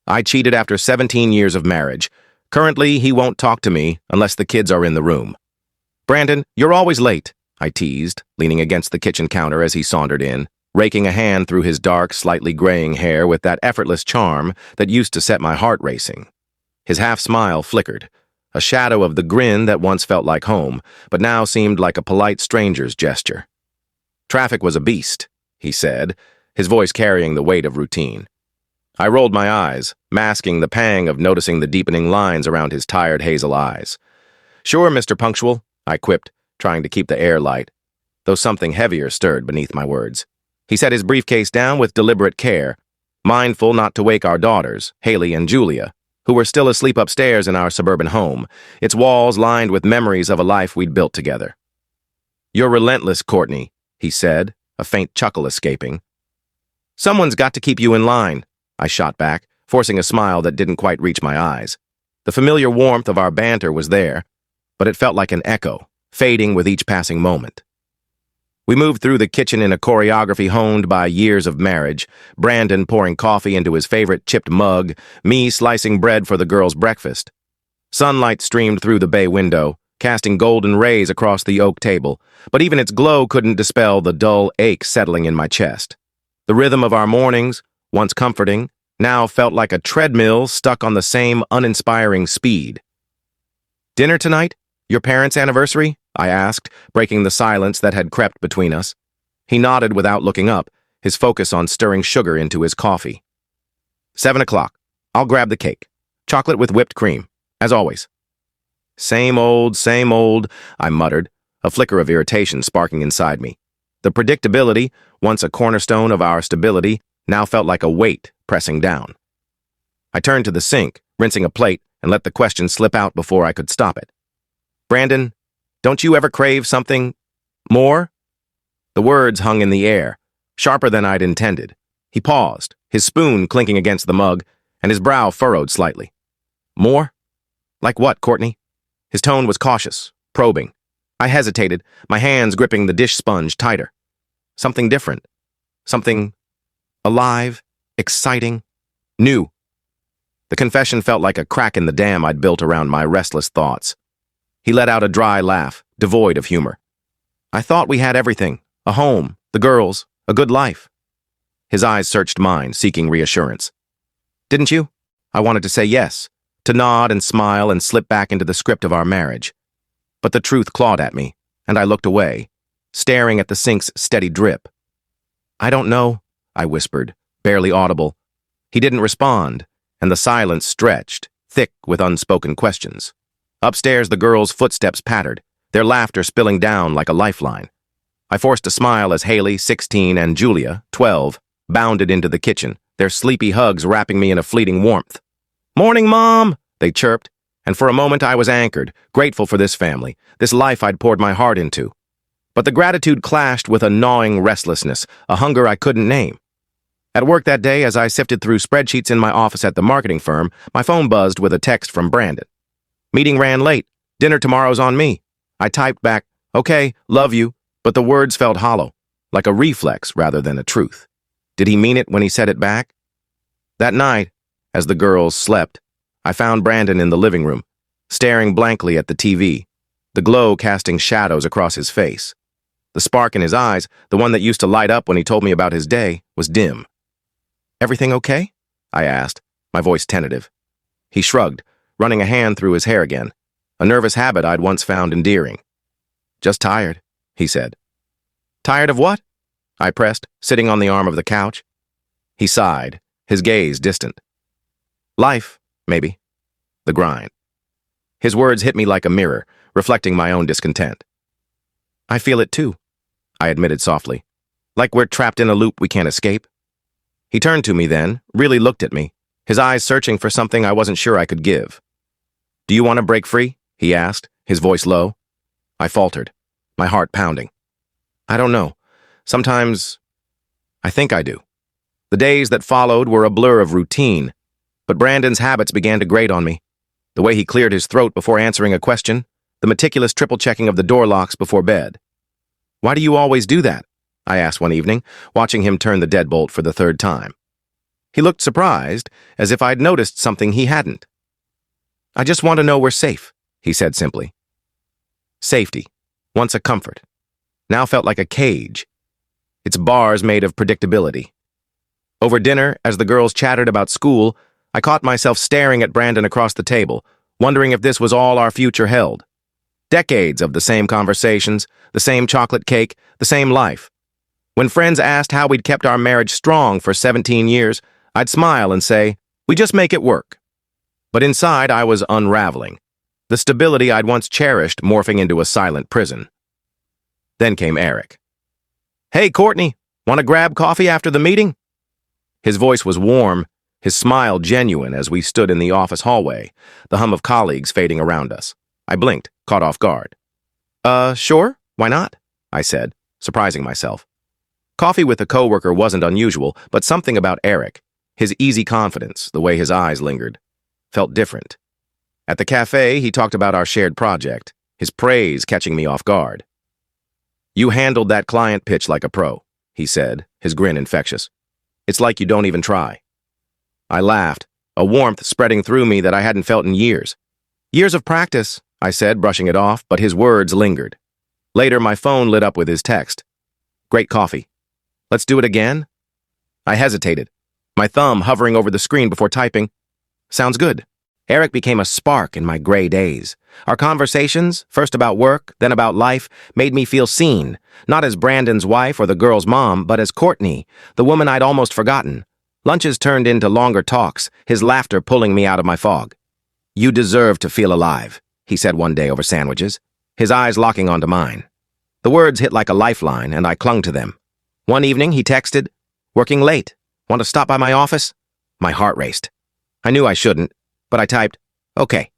I cheated after 17 years of marriage. Currently, he won't talk to me unless the kids are in the room. Brandon, you're always late, I teased, leaning against the kitchen counter as he sauntered in, raking a hand through his dark, slightly graying hair with that effortless charm that used to set my heart racing. His half-smile flickered, a shadow of the grin that once felt like home, but now seemed like a polite stranger's gesture. Traffic was a beast, he said, his voice carrying the weight of routine. I rolled my eyes, masking the pang of noticing the deepening lines around his tired hazel eyes. Sure, Mr. Punctual, I quipped, trying to keep the air light, though something heavier stirred beneath my words. He set his briefcase down with deliberate care, mindful not to wake our daughters, Haley and Julia, who were still asleep upstairs in our suburban home, its walls lined with memories of a life we'd built together. You're relentless, Courtney, he said, a faint chuckle escaping. Someone's got to keep you in line, I shot back, forcing a smile that didn't quite reach my eyes. The familiar warmth of our banter was there, but it felt like an echo, fading with each passing moment. We moved through the kitchen in a choreography honed by years of marriage, Brandon pouring coffee into his favorite chipped mug, me slicing bread for the girls' breakfast. Sunlight streamed through the bay window, casting golden rays across the oak table, but even its glow couldn't dispel the dull ache settling in my chest. The rhythm of our mornings, once comforting, now felt like a treadmill stuck on the same uninspiring speed. Dinner tonight? Your parents' anniversary? I asked, breaking the silence that had crept between us. He nodded without looking up, his focus on stirring sugar into his coffee. 7 o'clock. I'll grab the cake. Chocolate with whipped cream, as always. Same old, I muttered, a flicker of irritation sparking inside me. The predictability, once a cornerstone of our stability, now felt like a weight pressing down. I turned to the sink, rinsing a plate, and let the question slip out before I could stop it. Brandon, don't you ever crave something more? The words hung in the air, sharper than I'd intended. He paused, his spoon clinking against the mug, and his brow furrowed slightly. More? Like what, Courtney? His tone was cautious, probing. I hesitated, my hands gripping the dish sponge tighter. Something different. Something alive, exciting, new. The confession felt like a crack in the dam I'd built around my restless thoughts. He let out a dry laugh, devoid of humor. I thought we had everything, a home, the girls, a good life. His eyes searched mine, seeking reassurance. Didn't you? I wanted to say yes, to nod and smile and slip back into the script of our marriage. But the truth clawed at me, and I looked away, staring at the sink's steady drip. I don't know, I whispered, barely audible. He didn't respond, and the silence stretched, thick with unspoken questions. Upstairs, the girls' footsteps pattered, their laughter spilling down like a lifeline. I forced a smile as Haley, 16, and Julia, 12, bounded into the kitchen, their sleepy hugs wrapping me in a fleeting warmth. "Morning, Mom!" they chirped, and for a moment I was anchored, grateful for this family, this life I'd poured my heart into. But the gratitude clashed with a gnawing restlessness, a hunger I couldn't name. At work that day, as I sifted through spreadsheets in my office at the marketing firm, my phone buzzed with a text from Brandon. Meeting ran late. Dinner tomorrow's on me. I typed back, okay, love you, but the words felt hollow, like a reflex rather than a truth. Did he mean it when he said it back? That night, as the girls slept, I found Brandon in the living room, staring blankly at the TV, the glow casting shadows across his face. The spark in his eyes, the one that used to light up when he told me about his day, was dim. Everything okay? I asked, my voice tentative. He shrugged, running a hand through his hair again, a nervous habit I'd once found endearing. Just tired, he said. Tired of what? I pressed, sitting on the arm of the couch. He sighed, his gaze distant. Life, maybe. The grind. His words hit me like a mirror, reflecting my own discontent. I feel it too, I admitted softly, like we're trapped in a loop we can't escape. He turned to me then, really looked at me, his eyes searching for something I wasn't sure I could give. Do you want to break free? He asked, his voice low. I faltered, my heart pounding. I don't know. Sometimes, I think I do. The days that followed were a blur of routine, but Brandon's habits began to grate on me. The way he cleared his throat before answering a question, the meticulous triple-checking of the door locks before bed. Why do you always do that? I asked one evening, watching him turn the deadbolt for the third time. He looked surprised, as if I'd noticed something he hadn't. "I just want to know we're safe," he said simply. Safety, once a comfort, now felt like a cage, its bars made of predictability. Over dinner, as the girls chattered about school, I caught myself staring at Brandon across the table, wondering if this was all our future held. Decades of the same conversations, the same chocolate cake, the same life. When friends asked how we'd kept our marriage strong for 17 years, I'd smile and say, "We just make it work." But inside, I was unraveling, the stability I'd once cherished morphing into a silent prison. Then came Eric. "Hey, Courtney, want to grab coffee after the meeting?" His voice was warm, his smile genuine as we stood in the office hallway, the hum of colleagues fading around us. I blinked, caught off guard. Sure, why not?" I said, surprising myself. Coffee with a coworker wasn't unusual, but something about Eric, his easy confidence, the way his eyes lingered, felt different. At the cafe, he talked about our shared project, his praise catching me off guard. "You handled that client pitch like a pro," he said, his grin infectious. "It's like you don't even try." I laughed, a warmth spreading through me that I hadn't felt in years. "Years of practice," I said, brushing it off, but his words lingered. Later, my phone lit up with his text. "Great coffee. Let's do it again?" I hesitated, my thumb hovering over the screen before typing. "Sounds good." Eric became a spark in my gray days. Our conversations, first about work, then about life, made me feel seen, not as Brandon's wife or the girl's mom, but as Courtney, the woman I'd almost forgotten. Lunches turned into longer talks, his laughter pulling me out of my fog. "You deserve to feel alive," he said one day over sandwiches, his eyes locking onto mine. The words hit like a lifeline, and I clung to them. One evening, he texted, "Working late. Want to stop by my office?" My heart raced. I knew I shouldn't, but I typed, "Okay."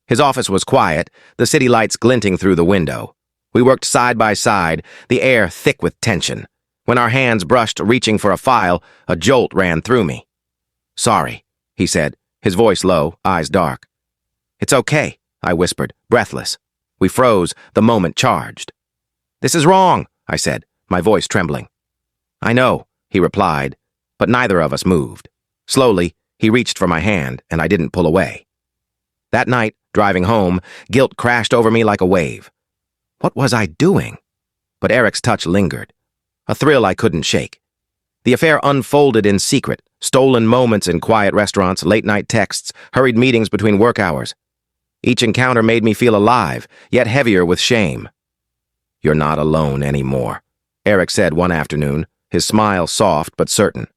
His office was quiet, the city lights glinting through the window. We worked side by side, the air thick with tension. When our hands brushed, reaching for a file, a jolt ran through me. "Sorry," he said, his voice low, eyes dark. "It's okay," I whispered, breathless. We froze, the moment charged. "This is wrong," I said, my voice trembling. "I know," he replied, but neither of us moved. Slowly, he reached for my hand, and I didn't pull away. That night, driving home, guilt crashed over me like a wave. What was I doing? But Eric's touch lingered, a thrill I couldn't shake. The affair unfolded in secret, stolen moments in quiet restaurants, late-night texts, hurried meetings between work hours. Each encounter made me feel alive, yet heavier with shame. "You're not alone anymore," Eric said one afternoon, his smile soft but certain.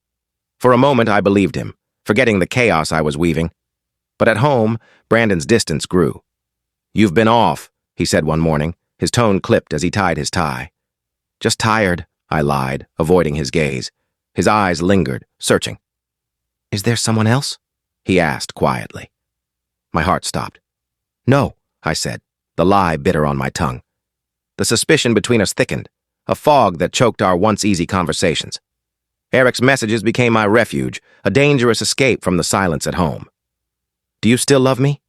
For a moment, I believed him, forgetting the chaos I was weaving. But at home, Brandon's distance grew. "You've been off," he said one morning, his tone clipped as he tied his tie. "Just tired," I lied, avoiding his gaze. His eyes lingered, searching. "Is there someone else?" he asked quietly. My heart stopped. "No," I said, the lie bitter on my tongue. The suspicion between us thickened, a fog that choked our once easy conversations. Eric's messages became my refuge, a dangerous escape from the silence at home. "Do you still love me?"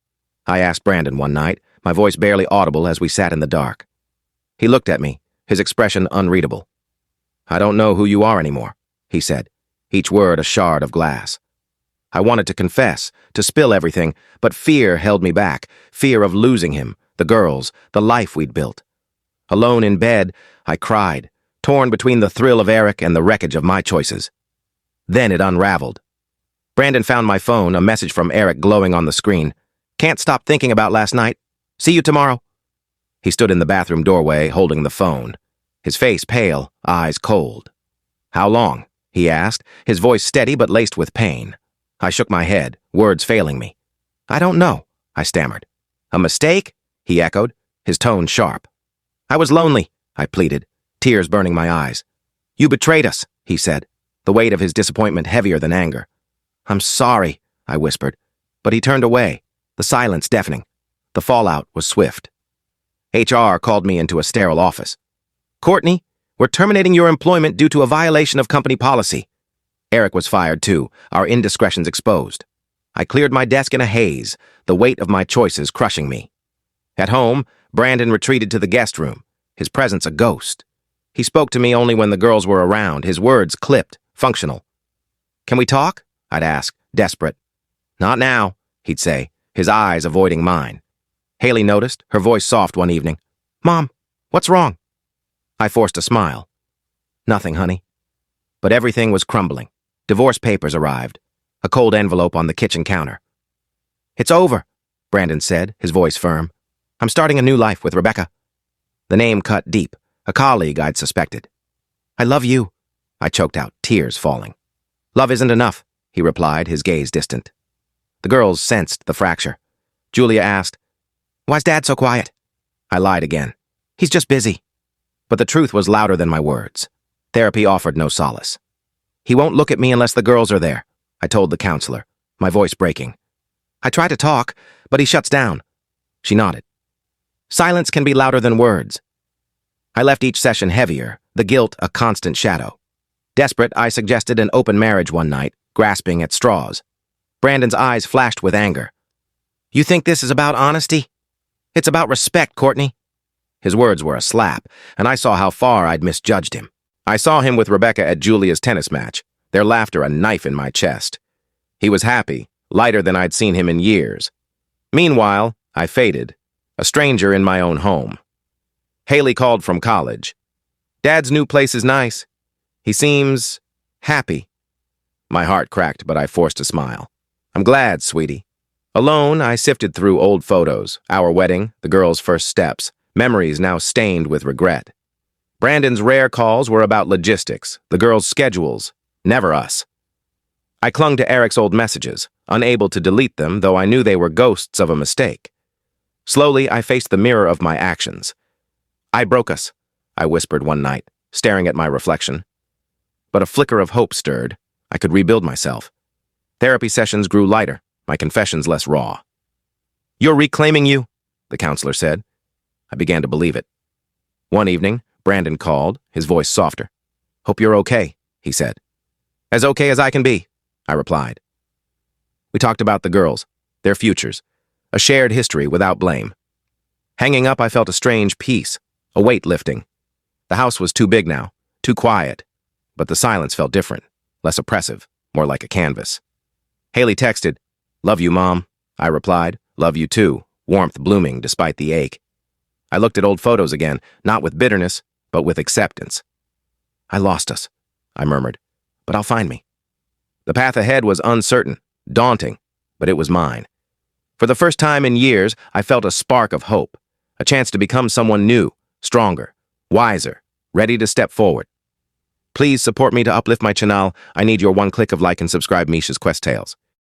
I asked Brandon one night, my voice barely audible as we sat in the dark. He looked at me, his expression unreadable. "I don't know who you are anymore," he said, each word a shard of glass. I wanted to confess, to spill everything, but fear held me back, fear of losing him, the girls, the life we'd built. Alone in bed, I cried, torn between the thrill of Eric and the wreckage of my choices. Then it unraveled. Brandon found my phone, a message from Eric glowing on the screen. "Can't stop thinking about last night. See you tomorrow." He stood in the bathroom doorway, holding the phone, his face pale, eyes cold. "How long?" he asked, his voice steady but laced with pain. I shook my head, words failing me. "I don't know," I stammered. "A mistake?" he echoed, his tone sharp. "I was lonely," I pleaded, tears burning my eyes. "You betrayed us," he said, the weight of his disappointment heavier than anger. "I'm sorry," I whispered, but he turned away, the silence deafening. The fallout was swift. HR called me into a sterile office. "Courtney, we're terminating your employment due to a violation of company policy." Eric was fired too, our indiscretions exposed. I cleared my desk in a haze, the weight of my choices crushing me. At home, Brandon retreated to the guest room, his presence a ghost. He spoke to me only when the girls were around, his words clipped, functional. "Can we talk?" I'd ask, desperate. Not now, he'd say, his eyes avoiding mine. Haley noticed, her voice soft one evening. Mom, what's wrong? I forced a smile. Nothing, honey. But everything was crumbling. Divorce papers arrived. A cold envelope on the kitchen counter. It's over, Brandon said, his voice firm. I'm starting a new life with Rebecca. The name cut deep, a colleague I'd suspected. I love you, I choked out, tears falling. Love isn't enough, he replied, his gaze distant. The girls sensed the fracture. Julia asked, Why's Dad so quiet? I lied again. He's just busy. But the truth was louder than my words. Therapy offered no solace. He won't look at me unless the girls are there, I told the counselor, my voice breaking. I try to talk, but he shuts down. She nodded. Silence can be louder than words. I left each session heavier, the guilt a constant shadow. Desperate, I suggested an open marriage one night, grasping at straws. Brandon's eyes flashed with anger. You think this is about honesty? It's about respect, Courtney. His words were a slap, and I saw how far I'd misjudged him. I saw him with Rebecca at Julia's tennis match, their laughter a knife in my chest. He was happy, lighter than I'd seen him in years. Meanwhile, I faded, a stranger in my own home. Haley called from college. Dad's new place is nice. He seems happy. My heart cracked, but I forced a smile. I'm glad, sweetie. Alone, I sifted through old photos, our wedding, the girls' first steps, memories now stained with regret. Brandon's rare calls were about logistics, the girls' schedules, never us. I clung to Eric's old messages, unable to delete them, though I knew they were ghosts of a mistake. Slowly, I faced the mirror of my actions. I broke us, I whispered one night, staring at my reflection. But a flicker of hope stirred. I could rebuild myself. Therapy sessions grew lighter, my confessions less raw. You're reclaiming you, the counselor said. I began to believe it. One evening, Brandon called, his voice softer. Hope you're okay, he said. As okay as I can be, I replied. We talked about the girls, their futures, a shared history without blame. Hanging up, I felt a strange peace, a weight lifting. The house was too big now, too quiet, but the silence felt different, less oppressive, more like a canvas. Haley texted, Love you, Mom. I replied, Love you too, warmth blooming despite the ache. I looked at old photos again, not with bitterness, but with acceptance. I lost us, I murmured, but I'll find me. The path ahead was uncertain, daunting, but it was mine. For the first time in years, I felt a spark of hope, a chance to become someone new, stronger, wiser, ready to step forward. Please support me to uplift my channel. I need your one click of like and subscribe Meesha's Quest Tales.